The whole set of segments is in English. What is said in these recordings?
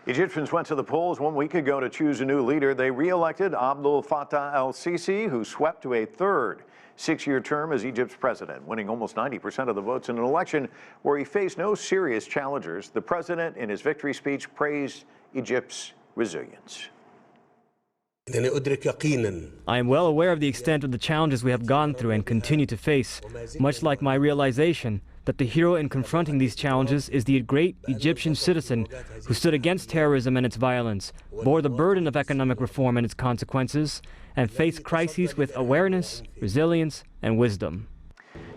Egyptians went to the polls 1 week ago to choose a new leader. They re-elected Abdel Fattah el-Sisi, who swept to a third six-year term as Egypt's president, winning almost 90% of the votes in an election where he faced no serious challengers. The president, in his victory speech, praised Egypt's resilience. I am well aware of the extent of the challenges we have gone through and continue to face, much like my realization that the hero in confronting these challenges is the great Egyptian citizen who stood against terrorism and its violence, bore the burden of economic reform and its consequences, and faced crises with awareness, resilience, and wisdom.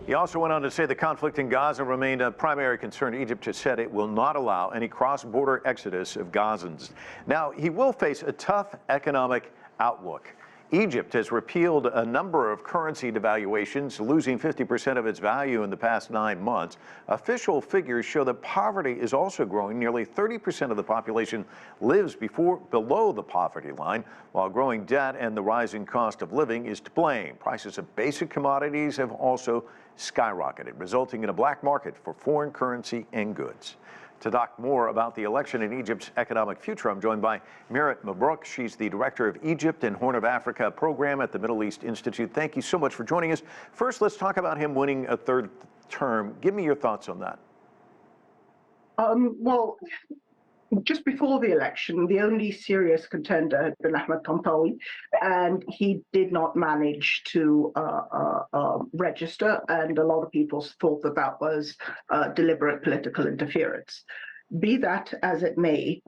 He also went on to say the conflict in Gaza remained a primary concern. Egypt has said it will not allow any cross-border exodus of Gazans. Now, he will face a tough economic outlook. Egypt has repealed a number of currency devaluations, losing 50% of its value in the past 9 months. Official figures show that poverty is also growing. Nearly 30% of the population lives below the poverty line, while growing debt and the rising cost of living is to blame. Prices of basic commodities have also skyrocketed, resulting in a black market for foreign currency and goods. To talk more about the election in Egypt's economic future, I'm joined by Mirette Mabrouk. She's the director of Egypt and Horn of Africa program at the Middle East Institute. Thank you so much for joining us. First, let's talk about him winning a third term. Give me your thoughts on that. Well, just before the election, the only serious contender had been Ahmed Tantawi, and he did not manage to register, and a lot of people thought that that was deliberate political interference. Be that as it may,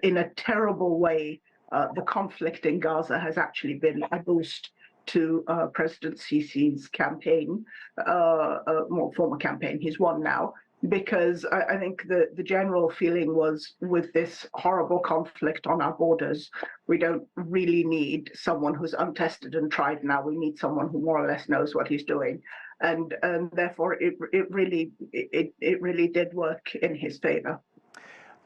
in a terrible way, the conflict in Gaza has actually been a boost to President Sisi's campaign, former campaign. He's won now, because I think the general feeling was, with this horrible conflict on our borders, we don't really need someone who's untested and tried now. We need someone who more or less knows what he's doing. And therefore, it really did work in his favor.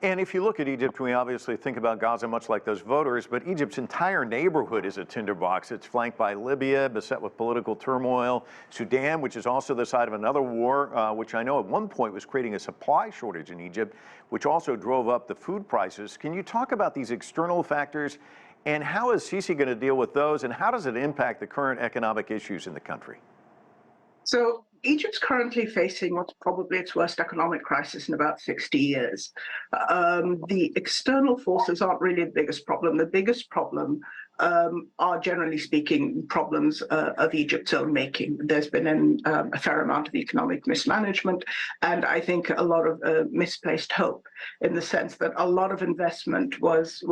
And if you look at Egypt, we obviously think about Gaza much like those voters, but Egypt's entire neighborhood is a tinderbox. It's flanked by Libya, beset with political turmoil, Sudan, which is also the site of another war, which I know at one point was creating a supply shortage in Egypt, which also drove up the food prices. Can you talk about these external factors, and how is Sisi going to deal with those, and how does it impact the current economic issues in the country? So Egypt's currently facing what's probably its worst economic crisis in about 60 years. The external forces aren't really the biggest problem. The biggest problem are, generally speaking, problems of Egypt's own making. There's been a fair amount of economic mismanagement, and I think a lot of misplaced hope, in the sense that a lot of investment was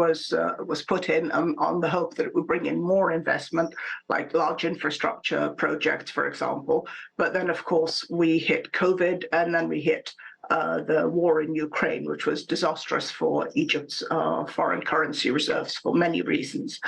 put in on the hope that it would bring in more investment, like large infrastructure projects, for example. But then, of course, we hit COVID, and then we hit the war in Ukraine, which was disastrous for Egypt's foreign currency reserves for many reasons.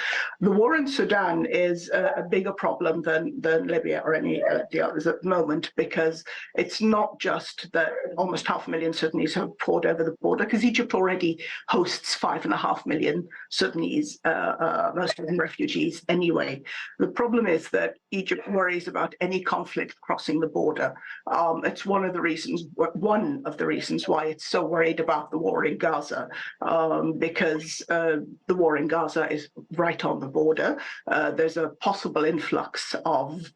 The war in Sudan is a bigger problem than Libya or any of the others at the moment, because it's not just that almost 500,000 Sudanese have poured over the border, because Egypt already hosts 5.5 million Sudanese, most of them refugees anyway. The problem is that Egypt worries about any conflict crossing the border. It's one of the reasons why it's so worried about the war in Gaza, because the war in Gaza is right on the border. There's a possible influx of,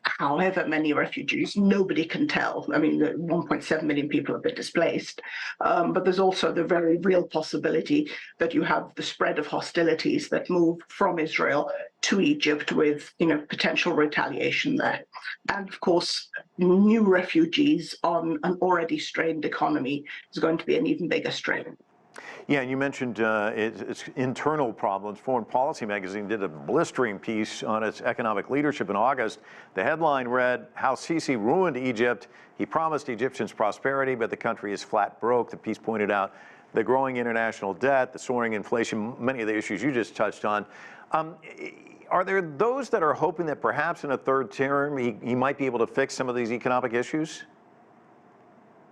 however many refugees, nobody can tell. I mean, 1.7 million people have been displaced. But there's also the very real possibility that you have the spread of hostilities that move from Israel to Egypt, with potential retaliation there. And of course, new refugees on an already strained economy is going to be an even bigger strain. Yeah, and you mentioned its internal problems. Foreign Policy magazine did a blistering piece on its economic leadership in August. The headline read, "How Sisi Ruined Egypt. He Promised Egyptians Prosperity, but the country is flat broke." The piece pointed out the growing international debt, the soaring inflation, many of the issues you just touched on. Are there those that are hoping that perhaps in a third term he might be able to fix some of these economic issues?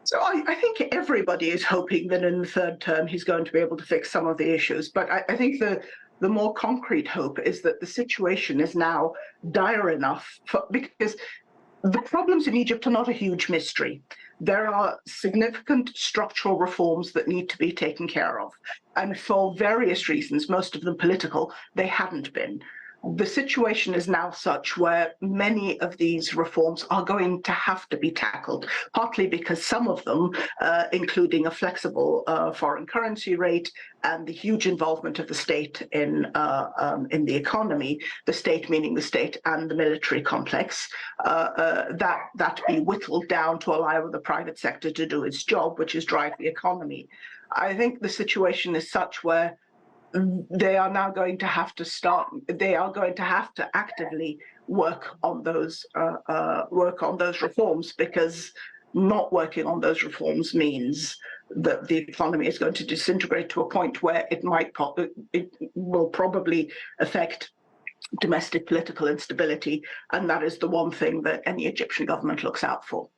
So I think everybody is hoping that in the third term he's going to be able to fix some of the issues. But I think the more concrete hope is that the situation is now dire enough, because the problems in Egypt are not a huge mystery. there are significant structural reforms that need to be taken care of. And for various reasons, most of them political, they hadn't been. The situation is now such where many of these reforms are going to have to be tackled, partly because some of them, including a flexible foreign currency rate and the huge involvement of the state in the economy, the state meaning the state and the military complex, that be whittled down to allow the private sector to do its job, which is drive the economy. I think the situation is such where they are now going to have to actively work on those reforms, because not working on those reforms means that the economy is going to disintegrate to a point where it will probably affect domestic political instability, and that is the one thing that any Egyptian government looks out for.